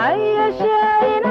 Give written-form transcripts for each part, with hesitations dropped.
هيا شاينا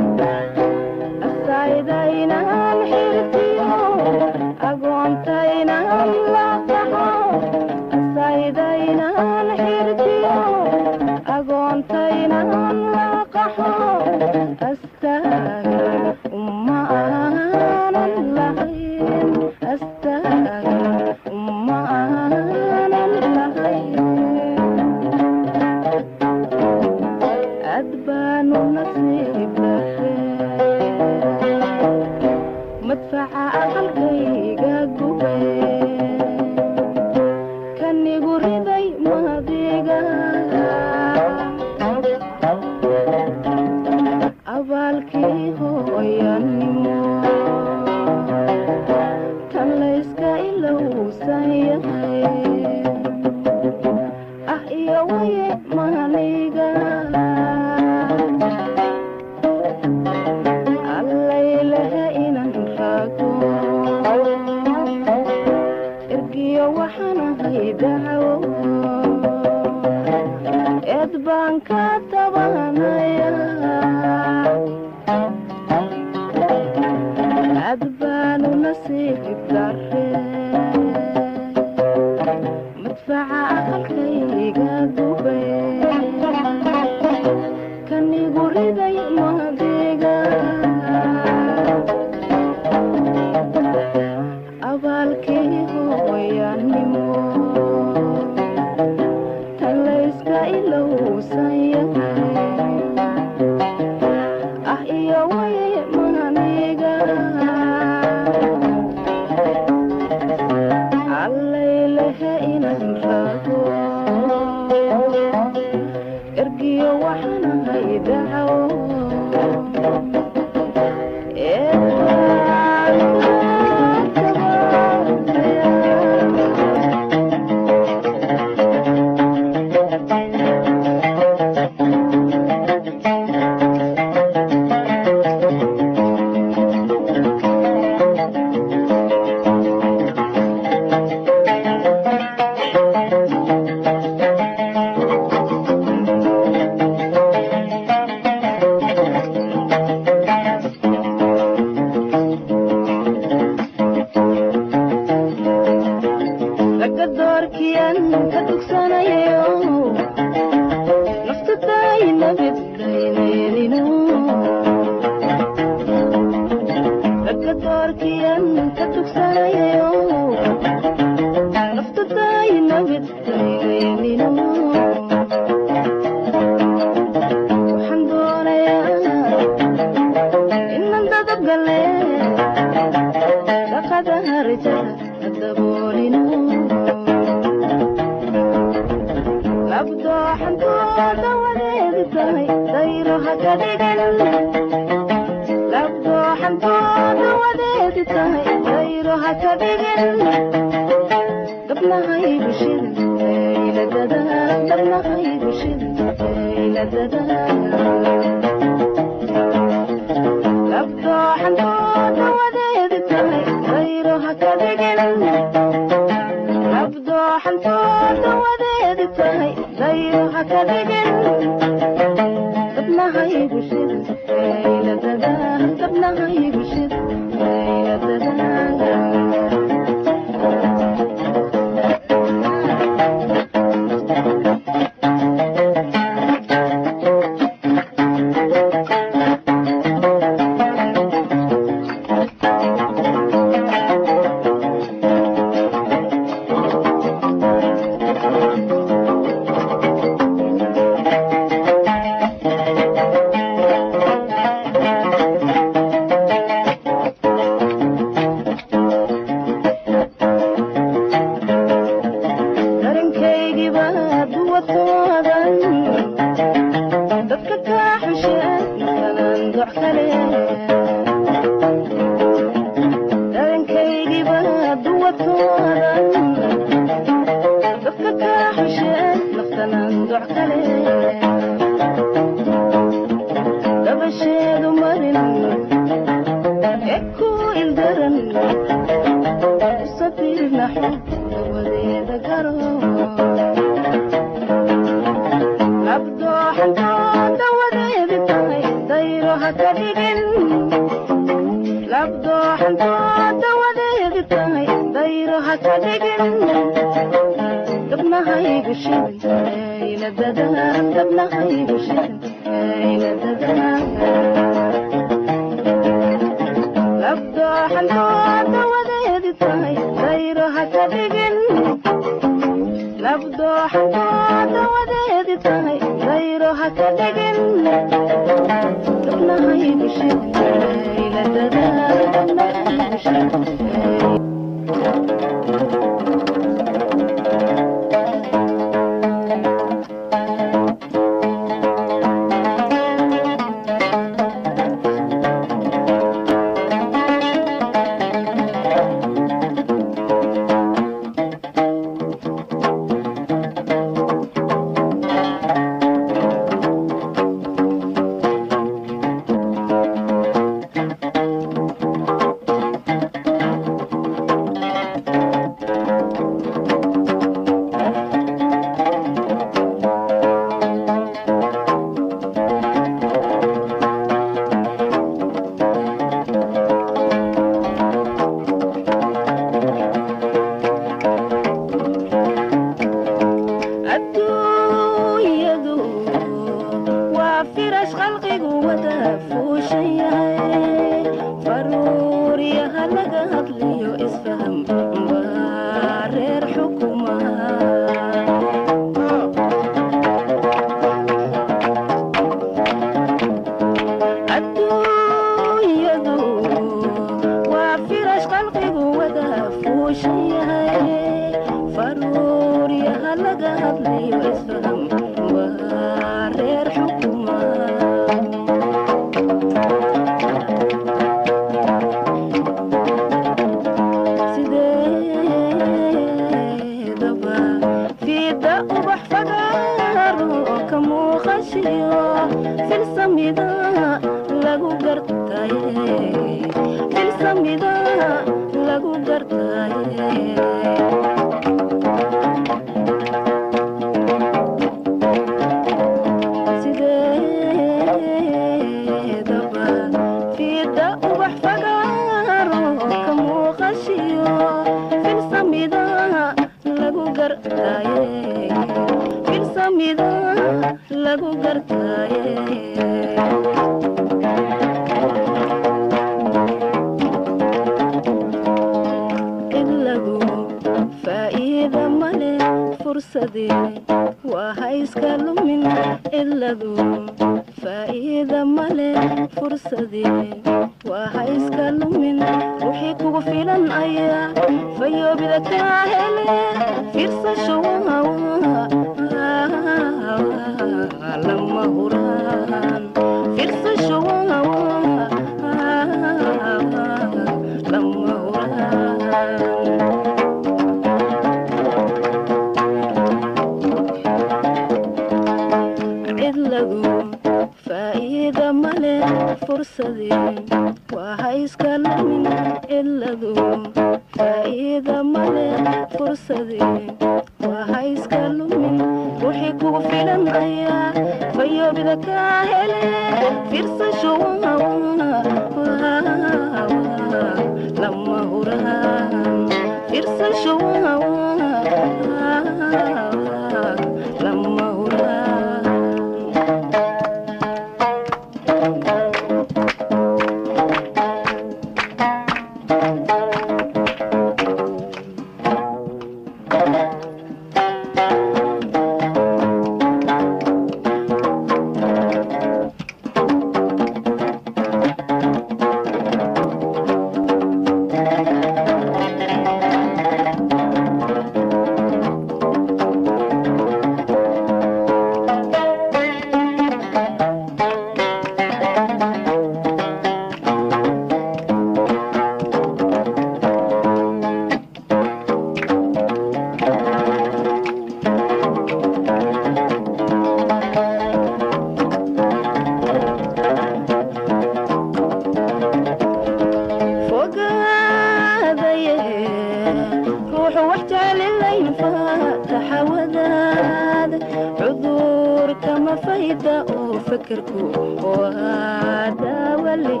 روح واحتال الليل فاتح وداد عذور كما فايدة وفكركو وهذا واللي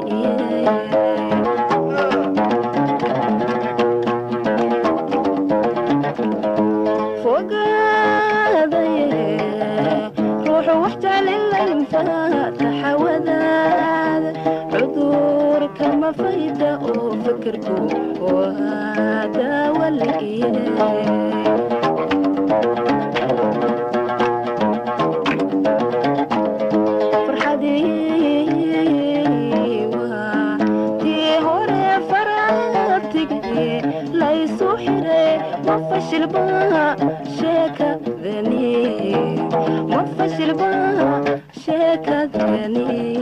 فوق هذا روح واحتال الليل فاتح وداد عذور كما فايدة وفكركو وهذا واللي فرحتي وهاتي هوري فرحتك لا يسوحري ما فشل بها شيكا ذني ما فشل بها شيكا ذني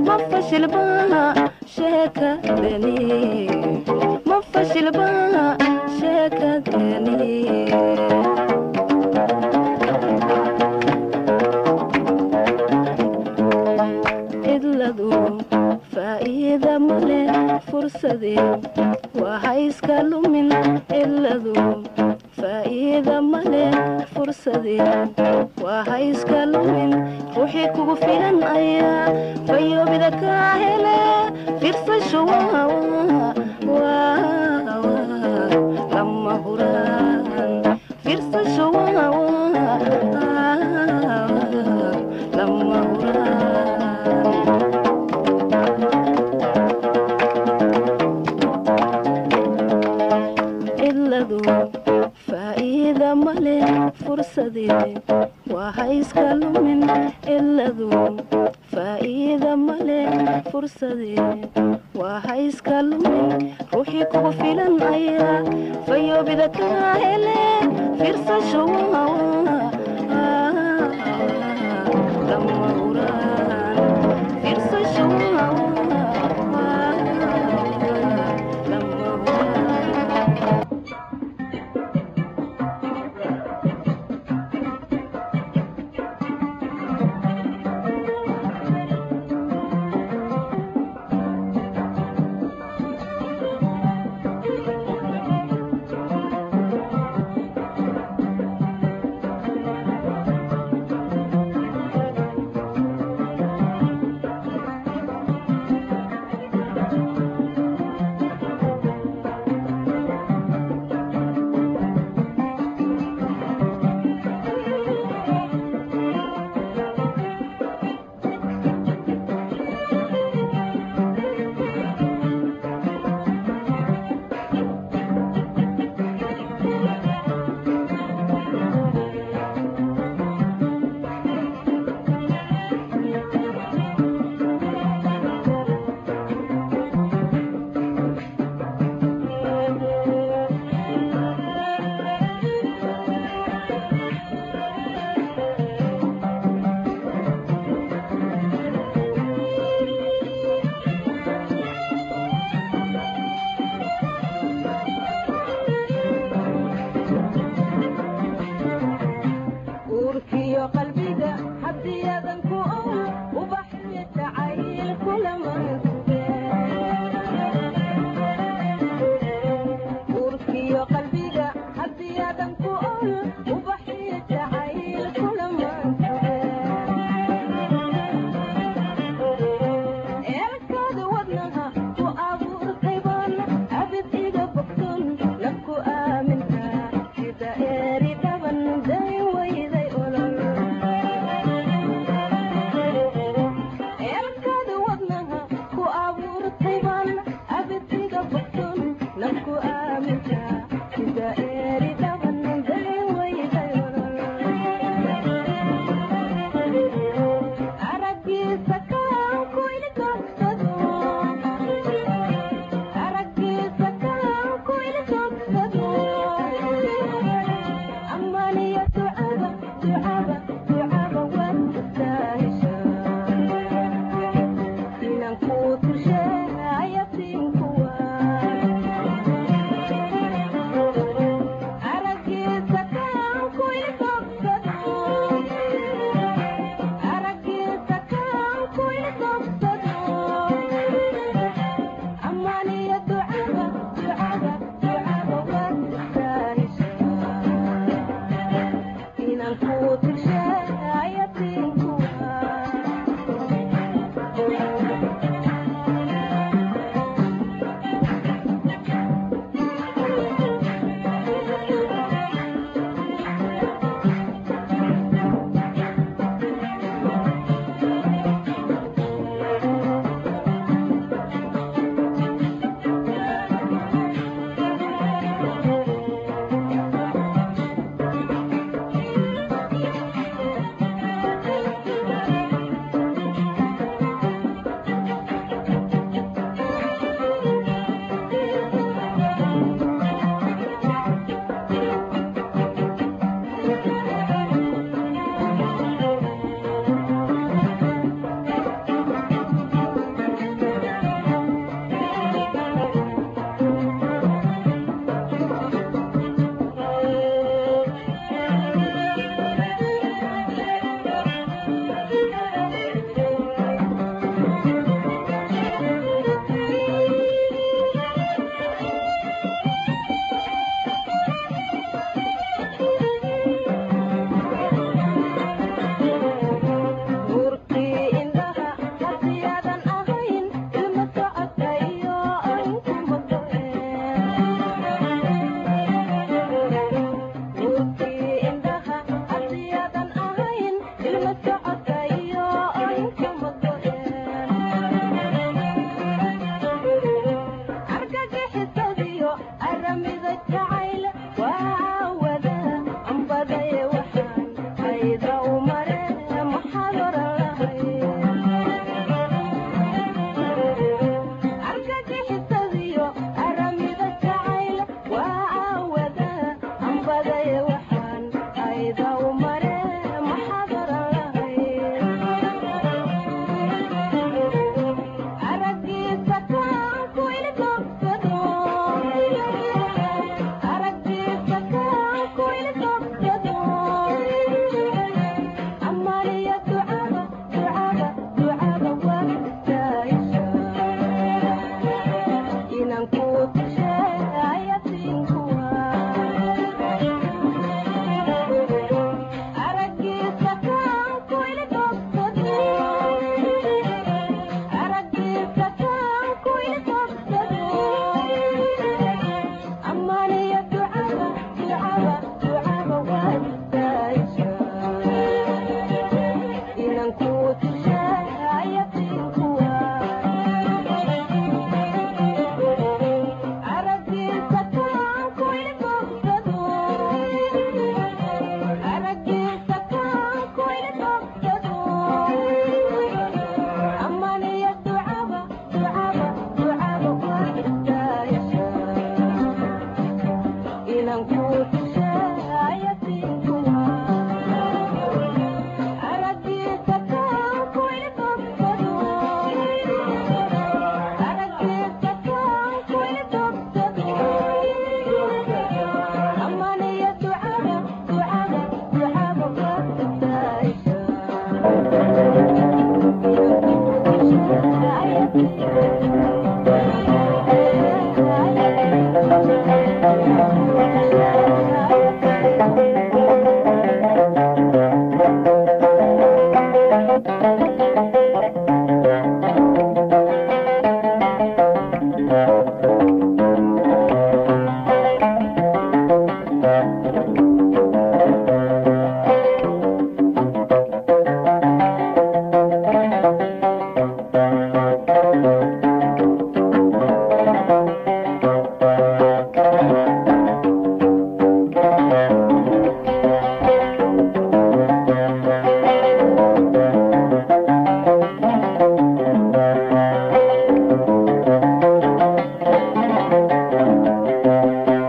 ما فشل بها شيكا ذني ما فشل بها شيكا ذني إدلدو فإذا ملي فرصدي وهيسك لمن إدلدو فإذا ملي فرصدي وهيسك لمن روحي كوكو فيلن أيا فيو بدك هلا فرصة شوا لما هران فرصة شوا لما هران إلا ذو فإذا ملي فرصدي وهيسك لمن إلا ذو فإذا ملي فرصدي وهيسك لمن روحي كوكو فيلن أيا فيو بدك هلا فرصة شوا لما هران فرصة شوا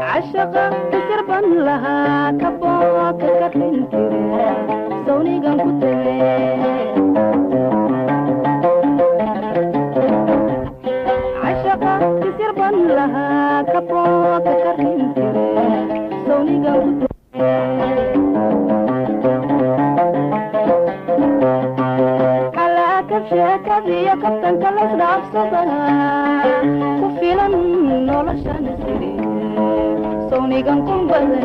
عشقة تسربا لها كبوك كتنتري سوني قام كتري عشقة تسربا لها كبوك كتنتري سوني قام كتري على كبشة كبية كبتن كلاس دعب صدها كفيلا نولشان سيري sonigan kumbale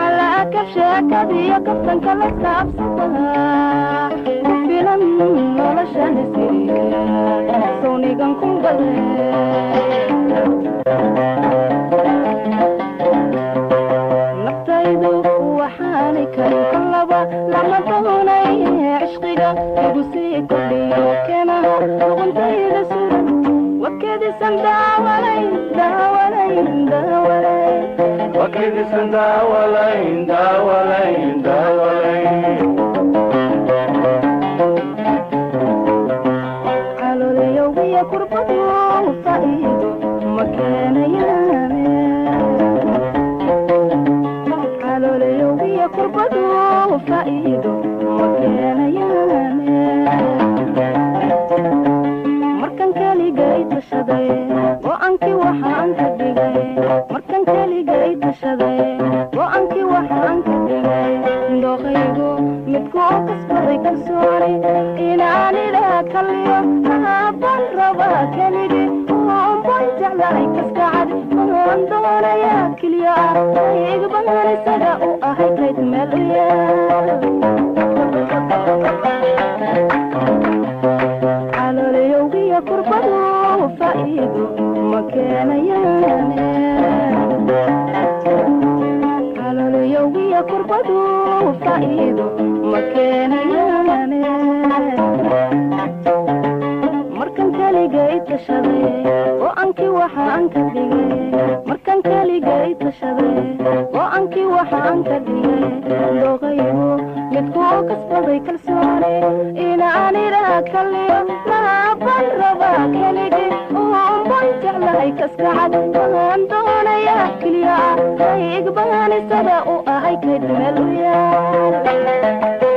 ala kafshakadiya kaftan kala saabsada kufilan noloshani siriya sonigan kumbale naftaydu waxaanay karin kalaba lama doonay cishqiga igu sii kordhiyo keenaha luquntayda suran wakedisan daawalayn daawalayn daawalayn wakedisan daawalayn daawalayn daawalayn calooliyowgiya kurbadu faa'iido ma keenayaane calooliyowgiya kurbadu faa'iido ma keenayaane markan kaligay tashaday go'aankii waxaan ka dhigay markan kaligay tashaday go'aankii waxaan ka dhigay dooqaygu midku oo kasbaday kalsooni inaan ilaa kaliyo mahaban rabaa keligii oonbaan jeclahay kaskacad oon doonayaa keliya igbahan isaga u ahay kayd meel u yaal calooliyowgiya kurbadu faa'iido ma keenayaane calooliyowgiya kurbadu faa'iido ma keenayaane markan kaligay tashaday go'aankii waxaan ka dhigay markan kaligay tashaday go'aankii waxaan ka dhigay dooqaygu midku oo kasbaday kalsooni inaan ilaa kaliyo mahaban rabaa keligii oonbaan jeclahay kaskacad waan doonayaa keliya hay igbahan isaga u ahay kayd meel u yaal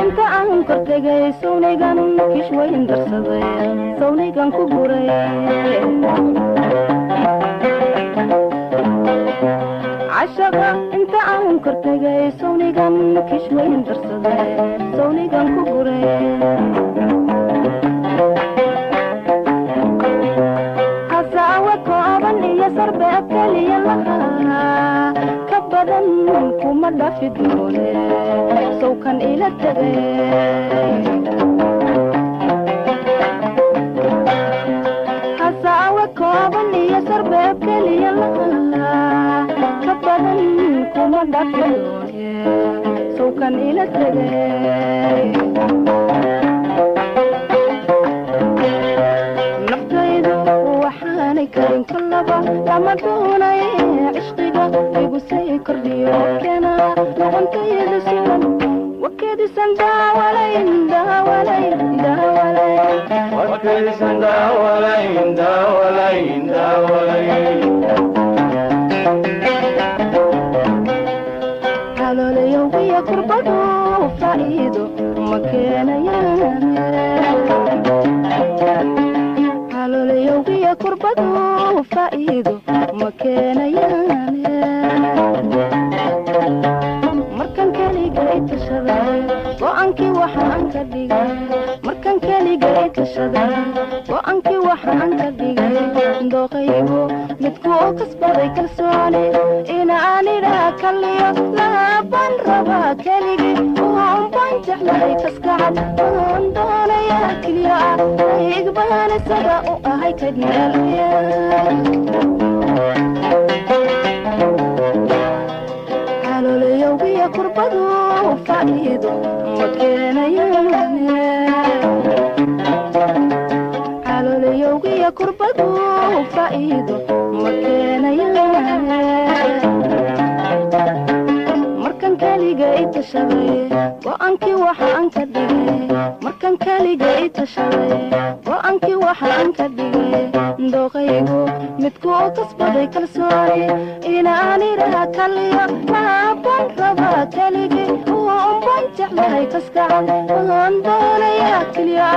inta aan kortegay sawnigan kish wayn darsaday sawnigan ku guray cashaqa inta aan kortegay sawnigan kish wayn darsaday sawnigan ku guray hasaawa kooban iyo sarbeeb keliya lahaa ka badan kuma dhafi doone sawkan ila tagay hasaawa kooban iyo sarbeeb keliya lahaa ka badan kuma dhafi doone sawkan ila tagay naftaydu waxaanay karin kalaba lama doonay cishqiga igu sii kordhiyo keena luquntayda suran wakedisan daawalayn daawalayn daawalayn wakedisan daawalayn daawalayn daawalayn tashaday go'aankii waxaan ka dhigay dooqaygu midkuu kasbaday kalsooni inaan idhaa kaliyo laaban rabaa keligii oon baan jeclahay kaskacad oon doonayaa keliya ah igbaan isaga u ahay kadmeelya calooliyowgiya kurbadu faa'iido ma keenayaan calooliyowgiya kurbadu faa'iido ma keenayaan markan keliga i tashaday go'aankii waxaan ka dhigay markan keliga i tashaday go'aankii waxaan ka dhigay dooqaygu midkuu kasbaday kalsooni inaan idhaa kaliyo laaban rabaa keligii oon baan jeclahay kaskacan oon doonayaa keliya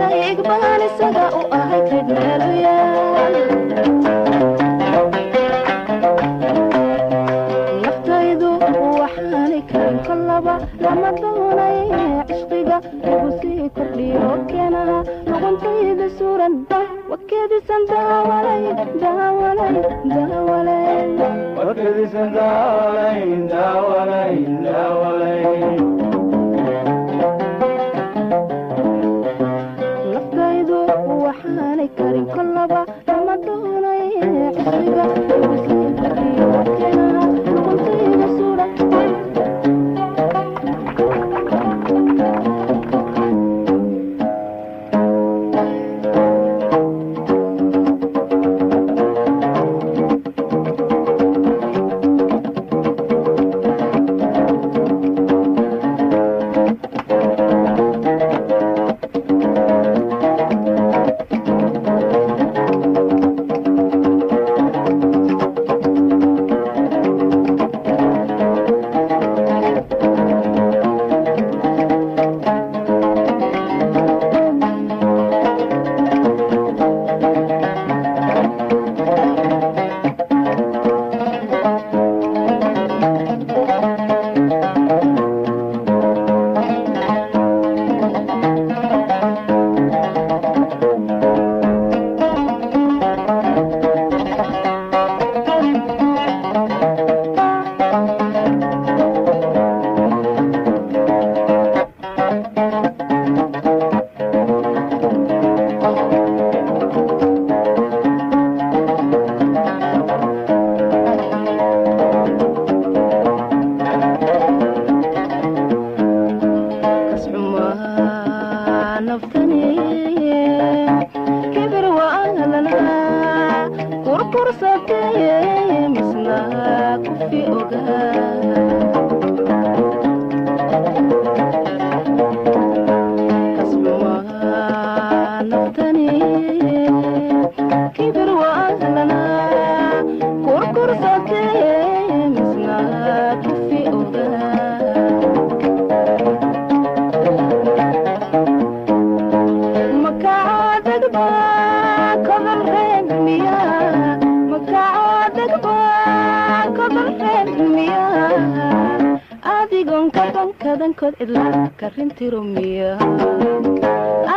ah igbaan isaga u ahay kadmeelyaal naftaydu waxaanay karin kolaba lama doonay cishqiga igu sii kordhiyo keenaha luquntayda suran wakedisan daawalay daawalay daawalay wakedisan daawalay daawalay daawalay naftaydu waxaanay karin kolaba lama doonay cishqiga igu sii kordhiyo keenaha luquntayda suran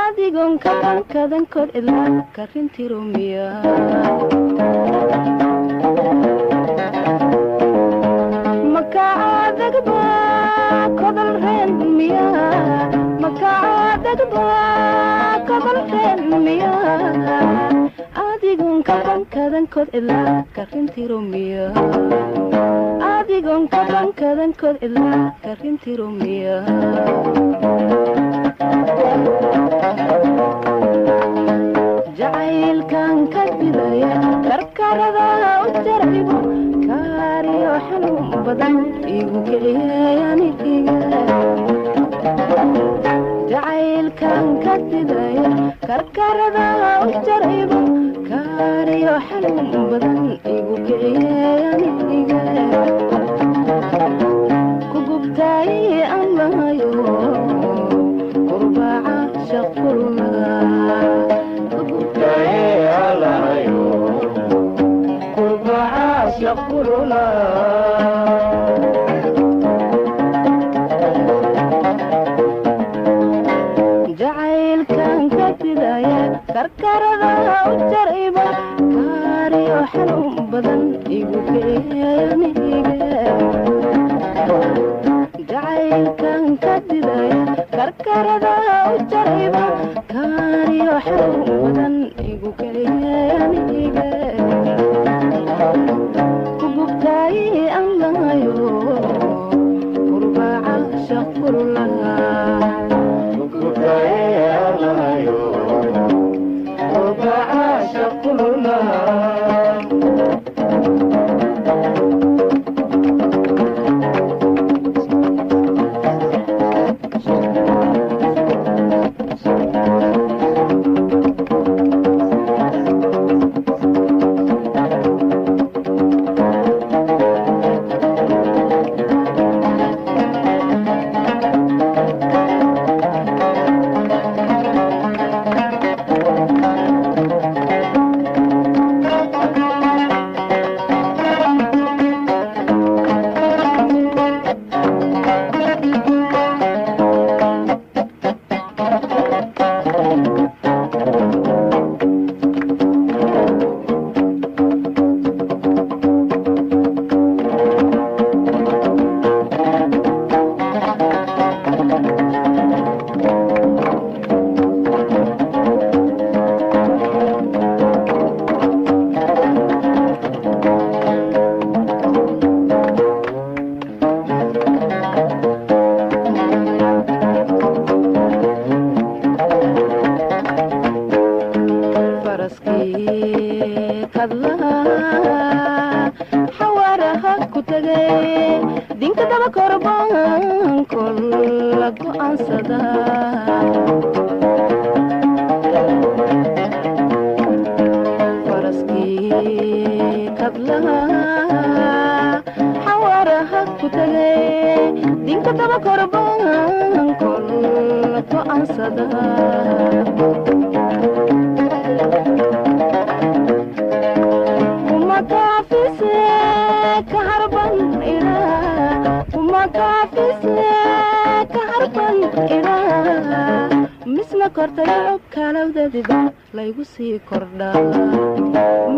adigon kabankadan kod ilaa karinti rumiya makaadagba kodal reen miya makaadagba kodal reen miya adigon kabankadan kod ilaa karinti rumiya adigon kabankadan kod ilaa karinti rumiya jacaylkan ka didaya karkarada u jarabibo kaariyo xanuun badan igu kiciyayaniga jacaylkan ka didaya karkarada u jarabibo kaariyo xanuun badan igu kiciyayaniga kugubtay amayo qurbaca shaqulna يقولنا جعيل كان كبدايا karkarada u jarayba kaariyo xanuun badan igu keenayaniga jacaylkan ka didaya karkarada u jarayba kaariyo xanuun badan igu keenayaniga kububtay aan lahayo qurbaca shaqurlaha kububtay aan lahayo qurbaca shaqurlaha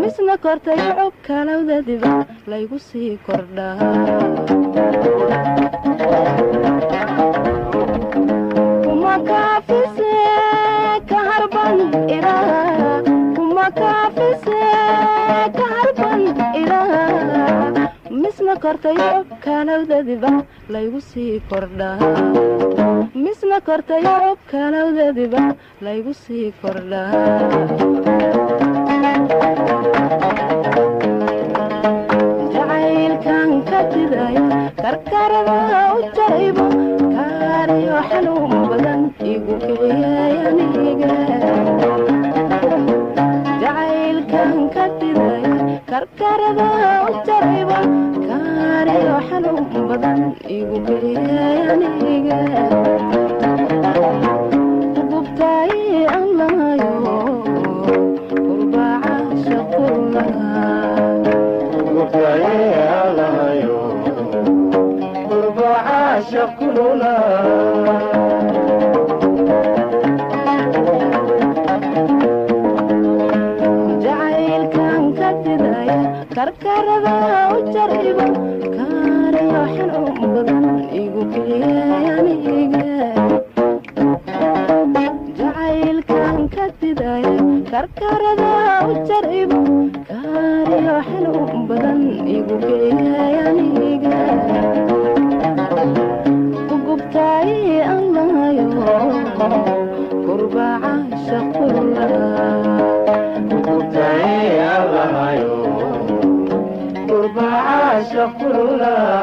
misna kortay cub kalawdadiba laygu sii kordhaa kuma kaafise ka harban ilaha kuma kaafise ka harban ilaha misna kortay cub kalawdadiba laygu sii kordhaa misna kortay cub kalawdadiba laygu sii kordhaa jacaylkan ka didaya karkarada u jarayba kaariyo xanuun badan igu keenayaniga jacaylkan ka didaya karkarada u jarayba kaariyo xanuun badan igu keenayaniga kububtay aan lahayo qurbaca shaqurlaha kububtay aan lahayo qurbaca shaqurlaha jacaylkan ka didaya karkarada u jarayba kaariyo xanuun badan igu keenayaniga jacaylkan ka didaya karkarada u jarayba kaariyo xanuun badan igu keenayaniga kugubtay aan lahayo qurbaca shaqurlaha kugubtay aan lahayo qurbaca shaqurlaha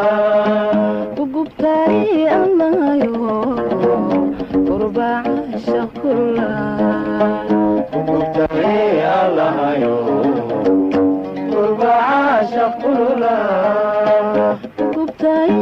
kugubtay aan lahayo qurbaca shaqurlaha kugubtay aan lahayo qurbaca shaqurlaha kugubtay